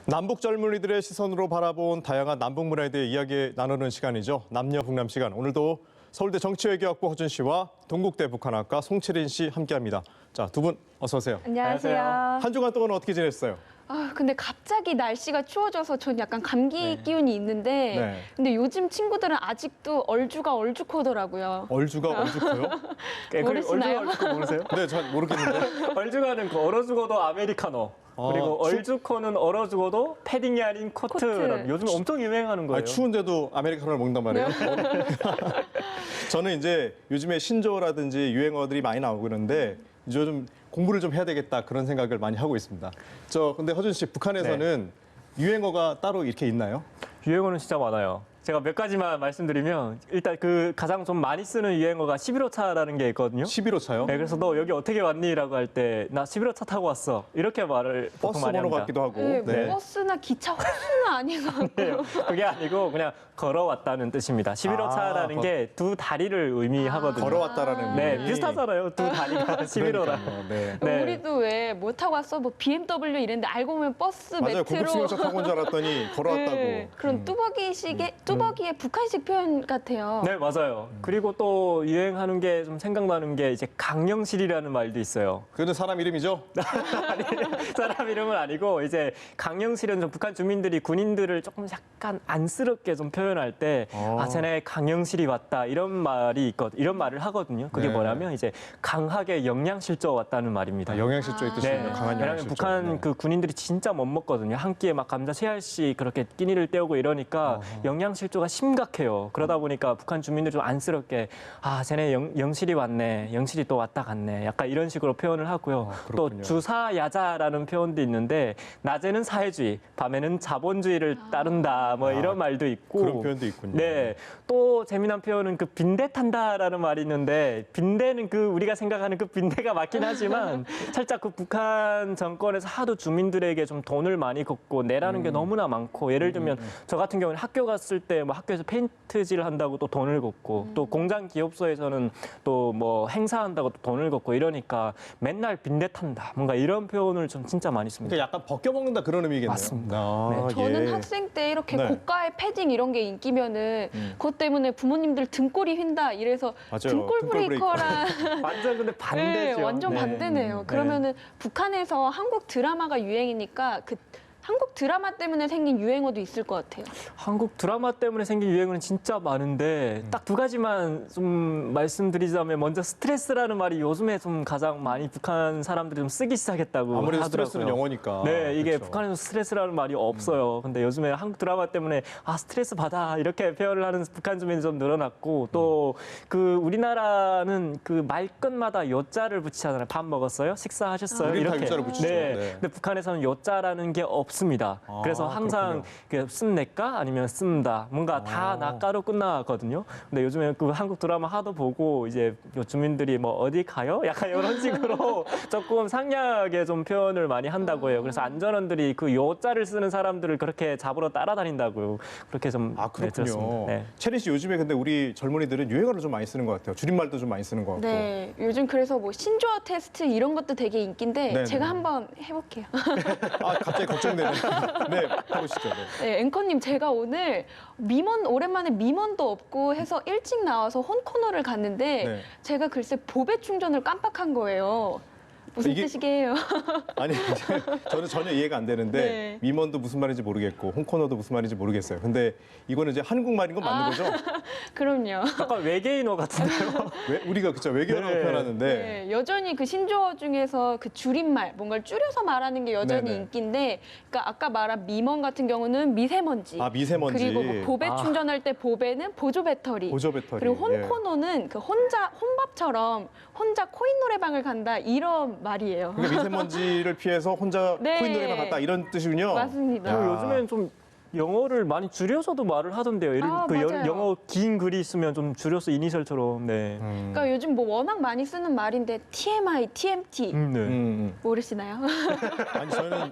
남북 젊은이들의 시선으로 바라본 다양한 남북 문화에 대해 이야기 나누는 시간이죠. 남녀북남 시간. 오늘도 서울대 정치외교학부 허준 씨와 동국대 북한학과 송채린 씨 함께합니다. 자, 두 분 어서 오세요. 안녕하세요. 한 주간 동안 어떻게 지냈어요? 근데 갑자기 날씨가 추워져서 전 약간 감기 기운이 있는데 네. 근데 요즘 친구들은 아직도 얼주가 얼죽하더라고요. 얼주가 얼죽어요? 모르시나요? 얼죽어 모르세요? 네, 잘 모르겠는데. 얼죽어는 그 얼어 죽어도 아메리카노. 그리고 얼죽어는 얼어 죽어도 패딩이 아닌 코트. 코트. 요즘 엄청 유행하는 거예요. 아니, 추운데도 아메리카노를 먹는단 말이에요. 저는 이제 요즘에 신조어라든지 유행어들이 많이 나오고 그러는데 요즘 공부를 좀 해야 되겠다 그런 생각을 많이 하고 있습니다. 근데 허준 씨, 북한에서는 유행어가 따로 이렇게 있나요? 유행어는 진짜 많아요. 제가 몇 가지만 말씀드리면 일단 그 가장 좀 많이 쓰는 유행어가 11호차라는 게 있거든요. 11호차요? 네, 그래서 너 여기 어떻게 왔니?라고 할 때 나 11호차 타고 왔어. 이렇게 말을 보통 버스 많이 번호 합니다. 같기도 하고. 네, 네. 버스나 기차 호수는 아닌 것 같고요. 그게 아니고 그냥 걸어왔다는 뜻입니다. 11호차라는 게 두 다리를 의미하거든요. 걸어왔다라는 네, 의미. 비슷하잖아요. 두 다리가 11호라. 그러니까요. 네. 네. 우리도 왜 뭐 타고 왔어? 뭐 BMW 이랬는데 알고 보면 버스, 맞아요. 메트로. 고급승용차 타고 온 줄 알았더니 걸어왔다고. 네, 그런 뚜벅이의 북한식 표현 같아요. 네, 맞아요. 그리고 또 유행하는 게 좀 생각나는 게 이제 강령실이라는 말도 있어요. 그는 사람 이름이죠? 아니, 사람 이름은 아니고 이제 강령실은 좀 북한 주민들이 군인들을 조금 약간 안쓰럽게 좀 표현할 때 쟤네 강령실이 왔다 이런 말이 있거든. 이런 말을 하거든요. 그게 네. 뭐냐면 이제 강하게 영양실조 왔다는 말입니다. 영양실조의 뜻이군요. 네, 강한 왜냐하면 영양실조. 북한 네. 그 군인들이 진짜 못 먹거든요. 한 끼에 막 감자 3알씩 그렇게 끼니를 때우고 이러니까 영양실조가 심각해요. 그러다 보니까 북한 주민들이 좀 안쓰럽게 쟤네 영실이 왔네. 영실이 또 왔다 갔네. 약간 이런 식으로 표현을 하고요. 또 그렇군요. 주사야자라는 표현도 있는데 낮에는 사회주의, 밤에는 자본주의를 따른다. 뭐 이런 말도 있고. 그런 표현도 있군요. 네. 또 재미난 표현은 그 빈대 탄다라는 말이 있는데 빈대는 그 우리가 생각하는 그 빈대가 맞긴 하지만 살짝 그 북한 정권에서 하도 주민들에게 좀 돈을 많이 걷고 내라는 게 너무나 많고 예를 들면 저 같은 경우는 학교 갔을 때 뭐 학교에서 페인트질 한다고 또 돈을 걷고 또 공장 기업소에서는 또 뭐 행사한다고 또 돈을 걷고 이러니까 맨날 빈대 탄다. 뭔가 이런 표현을 좀 진짜 많이 씁니다. 그러니까 약간 벗겨먹는다 그런 의미겠네요. 맞습니다. 아, 저는 예. 학생 때 이렇게 네. 고가의 패딩 이런 게 인기면은 그것 때문에 부모님들 등골이 휜다 이래서 맞아요. 등골 등골 브레이커란 완전 근데 반대죠. 네, 완전 네. 반대네요. 그러면은 북한에서 한국 드라마가 유행이니까 그 한국 드라마 때문에 생긴 유행어도 있을 것 같아요. 한국 드라마 때문에 생긴 유행어는 진짜 많은데 딱 두 가지만 좀 말씀드리자면 먼저 스트레스라는 말이 요즘에 좀 가장 많이 북한 사람들이 좀 쓰기 시작했다고 아무래도 하더라고요. 스트레스는 영어니까. 네, 이게 그렇죠. 북한에서 스트레스라는 말이 없어요. 근데 요즘에 한국 드라마 때문에 스트레스 받아 이렇게 표현을 하는 북한 주민이 좀 늘어났고 또 그 우리나라는 그 말끝마다 요자를 붙이잖아요. 밥 먹었어요? 식사하셨어요? 우리는 다 이렇게. 요자를 붙이죠. 네. 네. 근데 북한에서는 요자라는 게 없습니다. 그래서 항상 쓴내까 아니면 쓴다. 뭔가 다 나까로 끝나거든요. 근데 요즘에 그 한국 드라마 하도 보고 이제 주민들이 뭐 어디 가요? 약간 이런 식으로 조금 상냥하게 좀 표현을 많이 한다고 해요. 그래서 안전원들이 그 요자를 쓰는 사람들을 그렇게 잡으러 따라다닌다고요. 그렇게 좀 그렇군요. 들었습니다. 네. 채린 씨, 요즘에 근데 우리 젊은이들은 유행어를 좀 많이 쓰는 것 같아요. 줄임말도 좀 많이 쓰는 것 같고. 네, 요즘 그래서 뭐 신조어 테스트 이런 것도 되게 인기인데 네네. 제가 한번 해볼게요. 갑자기 걱정되네. 네, 해보시죠. 네. 네, 앵커님 제가 오늘 오랜만에 민원도 없고 해서 일찍 나와서 혼 코너를 갔는데 네. 제가 글쎄 보배 충전을 깜빡한 거예요. 무슨 이게- 뜻이게요? 아니, 저는 전혀 이해가 안 되는데 네. 미먼도 무슨 말인지 모르겠고 홍코너도 무슨 말인지 모르겠어요. 근데 이거는 이제 한국말인 건 맞는 거죠? 그럼요. 약간 외계인어 같은데요. 우리가 그쵸 외계어라고 네. 표현하는데 네, 여전히 그 신조어 중에서 그 줄임말, 뭔가를 줄여서 말하는 게 여전히 네네. 인기인데, 그러니까 아까 말한 미먼 같은 경우는 미세먼지. 미세먼지. 그리고 뭐 보배 충전할 때 보배는 보조 배터리. 보조 배터리. 그리고 예. 혼코노는 그 혼밥처럼 혼자 코인 노래방을 간다 이런 말이에요. 그러니까 미세먼지를 피해서 혼자 네. 코인 노래방 갔다 이런 뜻이군요. 맞습니다. 야. 그리고 요즘엔 좀 영어를 많이 줄여서도 말을 하던데요. 예를 들면 그 맞아요. 영어 긴 글이 있으면 좀 줄여서 이니셜처럼. 네. 그러니까 요즘 뭐 워낙 많이 쓰는 말인데 TMI, TMT 네. 모르시나요? 아니 저는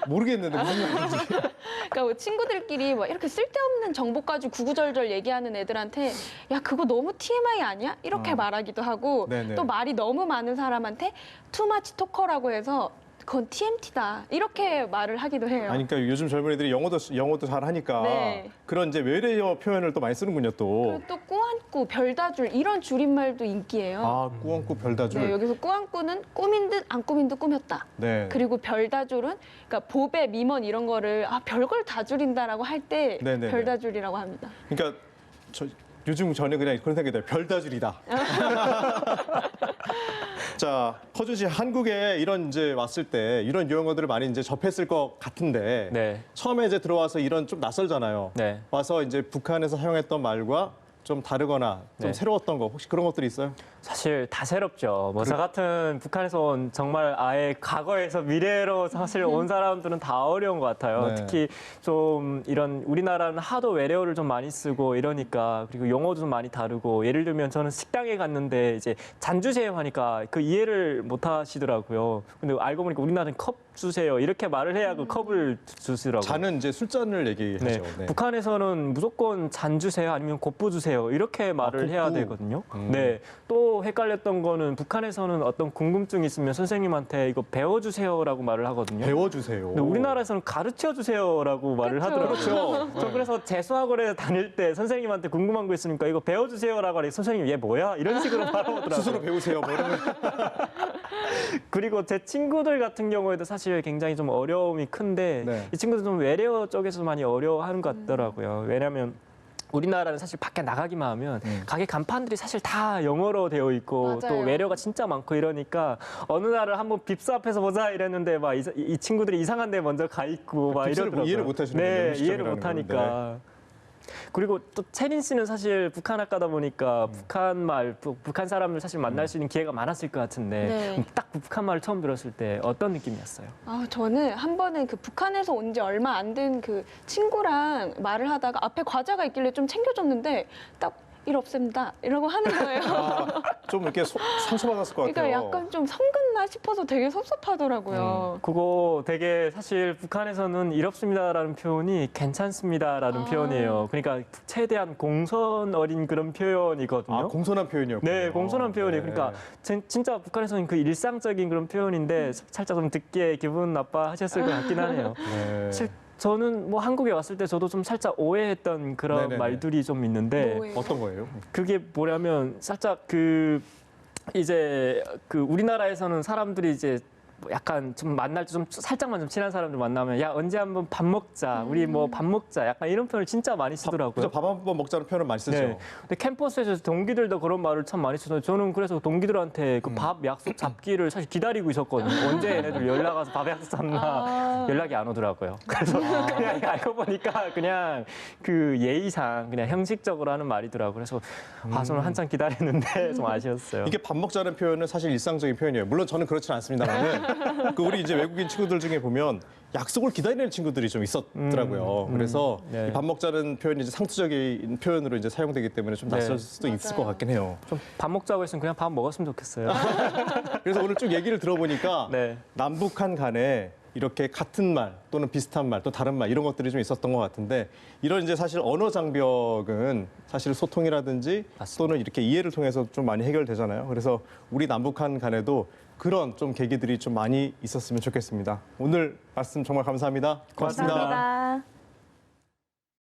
모르겠는데 무슨 말인지. 그러니까 뭐 친구들끼리 뭐 이렇게 쓸데없는 정보 가지고 구구절절 얘기하는 애들한테 야 그거 너무 TMI 아니야? 이렇게 말하기도 하고 네네. 또 말이 너무 많은 사람한테 투마치 토커라고 해서 그건 TMT다 이렇게 말을 하기도 해요. 아니, 그러니까 요즘 젊은이들이 영어도 잘 하니까 네. 그런 이제 외래어 표현을 또 많이 쓰는군요, 또. 그리고 또 꾸안꾸, 별다줄 이런 줄임말도 인기예요. 아, 꾸안꾸 별다줄. 네, 여기서 꾸안꾸는 꾸민 듯 안 꾸민 듯 꾸몄다. 네. 그리고 별다줄은 그러니까 보배, 미먼 이런 거를 별걸 다 줄인다라고 할 때 네네네. 별다줄이라고 합니다. 그러니까 요즘 저는 그냥 그런 생각이 들어요. 별다줄이다. 자, 허준 씨, 한국에 이런 이제 왔을 때 이런 유행어들을 많이 이제 접했을 것 같은데 네. 처음에 이제 들어와서 이런 좀 낯설잖아요. 네. 와서 이제 북한에서 사용했던 말과 좀 다르거나 좀 네. 새로웠던 거 혹시 그런 것들이 있어요? 사실 다 새롭죠. 뭐 저 같은 북한에서 온 정말 아예 과거에서 미래로 사실 온 사람들은 다 어려운 것 같아요. 네. 특히 좀 이런 우리나라는 하도 외래어를 좀 많이 쓰고 이러니까 그리고 용어도 좀 많이 다르고 예를 들면 저는 식당에 갔는데 이제 잔 주세요 하니까 그 이해를 못 하시더라고요. 근데 알고 보니까 우리나라는 컵 주세요 이렇게 말을 해야 그 컵을 주시더라고요. 잔은 이제 술잔을 얘기하죠. 네. 네. 북한에서는 무조건 잔 주세요 아니면 곱부 주세요 이렇게 말을 곱부. 해야 되거든요. 네. 또 헷갈렸던 거는 북한에서는 어떤 궁금증이 있으면 선생님한테 이거 배워주세요라고 말을 하거든요. 배워주세요. 근데 우리나라에서는 가르쳐 주세요라고 말을 그렇죠. 하더라고요. 그렇죠. 저 그래서 재수학원에 다닐 때 선생님한테 궁금한 거 있으니까 이거 배워주세요라고 하니 선생님 얘 뭐야 이런 식으로 말하더라고요. 스스로 배우세요. 뭐 이런 거. 그리고 제 친구들 같은 경우에도 사실 굉장히 좀 어려움이 큰데 네. 이 친구들 좀 외래어 쪽에서 많이 어려워하는 것 같더라고요. 왜냐하면 우리나라는 사실 밖에 나가기만 하면 가게 간판들이 사실 다 영어로 되어 있고 또 맞아요. 외래어가 진짜 많고 이러니까 어느 날을 한번 빕스 앞에서 보자 이랬는데 막 이 친구들이 이상한 데 먼저 가 있고 막 빕스를 이러더라고요. 이해를 못 하시는군요, 네, 이해를 음식점이라는 못 하니까. 그리고 또 채린 씨는 사실 북한 학과다 보니까 북한 말, 북한 사람들 사실 만날 수 있는 기회가 많았을 것 같은데 네. 그럼 딱 북한 말을 처음 들었을 때 어떤 느낌이었어요? 저는 한 번은 그 북한에서 온 지 얼마 안 된 그 친구랑 말을 하다가 앞에 과자가 있길래 좀 챙겨줬는데 딱 일 없습니다 이러고 하는 거예요. 좀 이렇게 상처받았을 것 그러니까 같아요. 약간 좀 성긋나 싶어서 되게 섭섭하더라고요. 그거 되게 사실 북한에서는 이롭습니다라는 표현이 괜찮습니다라는 표현이에요. 그러니까 최대한 공손 어린 그런 표현이거든요. 아, 공손한 표현이었군요. 네, 공손한 표현이에요. 네. 그러니까 진짜 북한에서는 그 일상적인 그런 표현인데 살짝 좀 듣기에 기분 나빠하셨을 것 같긴 하네요. 네. 사실 저는 뭐 한국에 왔을 때 저도 좀 살짝 오해했던 그런 네네네. 말들이 좀 있는데 뭐예요? 어떤 거예요? 그게 뭐냐면 살짝 그 이제 그 우리나라에서는 사람들이 이제 뭐 약간 좀 만날 때 좀 살짝만 좀 친한 사람들 만나면 야 언제 한번 밥 먹자 우리 뭐 밥 먹자 약간 이런 표현을 진짜 많이 쓰더라고요. 그죠? 밥 한 번 먹자는 표현을 많이 쓰죠. 네. 근데 캠퍼스에서 동기들도 그런 말을 참 많이 쓰는데 저는 그래서 동기들한테 그 밥 약속 잡기를 사실 기다리고 있었거든요. 언제 얘네들 연락 와서 밥 약속 잡나 연락이 안 오더라고요. 그래서 그냥 알고 보니까 그냥 그 예의상 그냥 형식적으로 하는 말이더라고요. 그래서 저는 한참 기다렸는데 좀 아쉬웠어요. 이게 밥 먹자는 표현은 사실 일상적인 표현이에요. 물론 저는 그렇진 않습니다만은 그 우리 이제 외국인 친구들 중에 보면 약속을 기다리는 친구들이 좀 있었더라고요. 그래서 네. 이밥 먹자는 표현이 이제 상투적인 표현으로 이제 사용되기 때문에 좀 낯설 네. 수도 있을 맞아요. 것 같긴 해요. 좀 밥 먹자고 했으면 그냥 밥 먹었으면 좋겠어요. 그래서 오늘 쭉 얘기를 들어보니까 네. 남북한 간에 이렇게 같은 말 또는 비슷한 말 또 다른 말 이런 것들이 좀 있었던 것 같은데 이런 이제 사실 언어 장벽은 사실 소통이라든지 맞습니다. 또는 이렇게 이해를 통해서 좀 많이 해결되잖아요. 그래서 우리 남북한 간에도 그런 좀 계기들이 좀 많이 있었으면 좋겠습니다. 오늘 말씀 정말 감사합니다. 고맙습니다. 감사합니다.